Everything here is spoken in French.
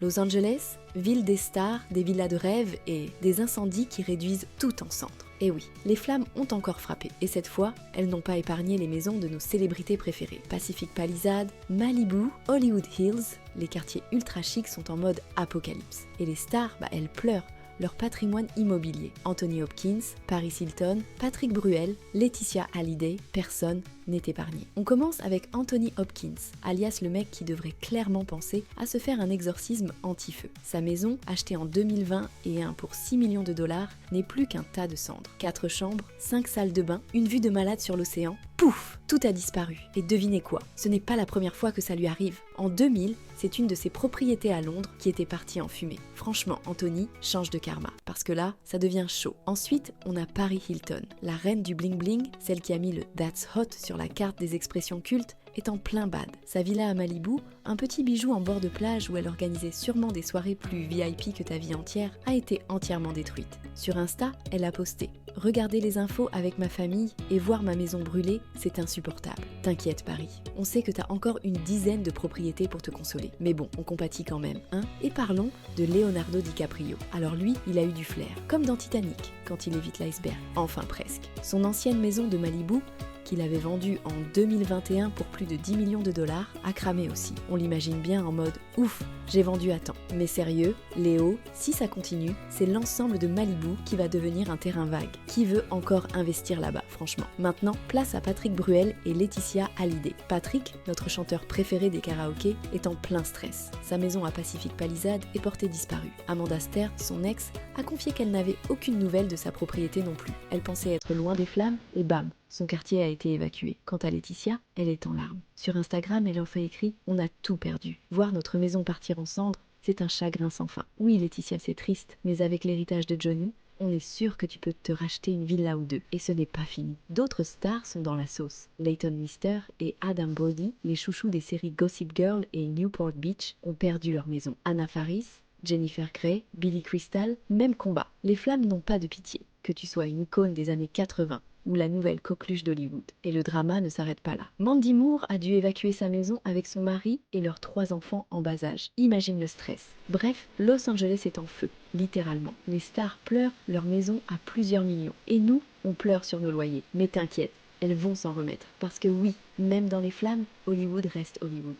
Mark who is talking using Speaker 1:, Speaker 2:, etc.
Speaker 1: Los Angeles, ville des stars, des villas de rêve et des incendies qui réduisent tout en cendres. Et oui, les flammes ont encore frappé, et cette fois, elles n'ont pas épargné les maisons de nos célébrités préférées. Pacific Palisades, Malibu, Hollywood Hills, les quartiers ultra chics sont en mode apocalypse. Et les stars, elles pleurent leur patrimoine immobilier. Anthony Hopkins, Paris Hilton, Patrick Bruel, Laetitia Hallyday, personne n'est épargné. On commence avec Anthony Hopkins, alias le mec qui devrait clairement penser à se faire un exorcisme anti-feu. Sa maison, achetée en 2021 pour 6 millions de dollars, n'est plus qu'un tas de cendres. 4 chambres, 5 salles de bain, une vue de malade sur l'océan, pouf, tout a disparu. Et devinez quoi? Ce n'est pas la première fois que ça lui arrive. En 2000, c'est une de ses propriétés à Londres qui était partie en fumée. Franchement, Anthony change de karma, parce que là, ça devient chaud. Ensuite, on a Paris Hilton, la reine du bling bling, celle qui a mis le That's Hot sur la carte des expressions cultes, est en plein bad. Sa villa à Malibu, un petit bijou en bord de plage où elle organisait sûrement des soirées plus VIP que ta vie entière, a été entièrement détruite. Sur Insta, elle a posté « Regardez les infos avec ma famille et voir ma maison brûler, c'est insupportable. T'inquiète Paris, on sait que t'as encore une dizaine de propriétés pour te consoler. Mais bon, on compatit quand même, hein ?» Et parlons de Leonardo DiCaprio. Alors lui, il a eu du flair, comme dans Titanic, quand il évite l'iceberg. Enfin presque. Son ancienne maison de Malibu, qu'il avait vendu en 2021 pour plus de 10 millions de dollars, a cramé aussi. On l'imagine bien en mode « Ouf, j'ai vendu à temps ». Mais sérieux, Léo, si ça continue, c'est l'ensemble de Malibu qui va devenir un terrain vague. Qui veut encore investir là-bas, franchement? Maintenant, place à Patrick Bruel et Laetitia Hallyday. Patrick, notre chanteur préféré des karaokés, est en plein stress. Sa maison à Pacific Palisades est portée disparue. Amanda Ster, son ex, a confié qu'elle n'avait aucune nouvelle de sa propriété non plus. Elle pensait être loin des flammes et bam, son quartier a été évacué. Quant à Laetitia, elle est en larmes. Sur Instagram, elle en fait écrit « On a tout perdu. Voir notre maison partir en cendres, c'est un chagrin sans fin. » Oui Laetitia, c'est triste, mais avec l'héritage de Johnny, on est sûr que tu peux te racheter une villa ou deux. Et ce n'est pas fini. D'autres stars sont dans la sauce. Leighton Meester et Adam Brody, les chouchous des séries Gossip Girl et Newport Beach, ont perdu leur maison. Anna Faris, Jennifer Grey, Billy Crystal, même combat. Les flammes n'ont pas de pitié. Que tu sois une icône des années 80 ou la nouvelle coqueluche d'Hollywood. Et le drama ne s'arrête pas là. Mandy Moore a dû évacuer sa maison avec son mari et leurs 3 enfants en bas âge. Imagine le stress. Bref, Los Angeles est en feu, littéralement. Les stars pleurent leur maison à plusieurs millions. Et nous, on pleure sur nos loyers. Mais t'inquiète, elles vont s'en remettre. Parce que oui, même dans les flammes, Hollywood reste Hollywood.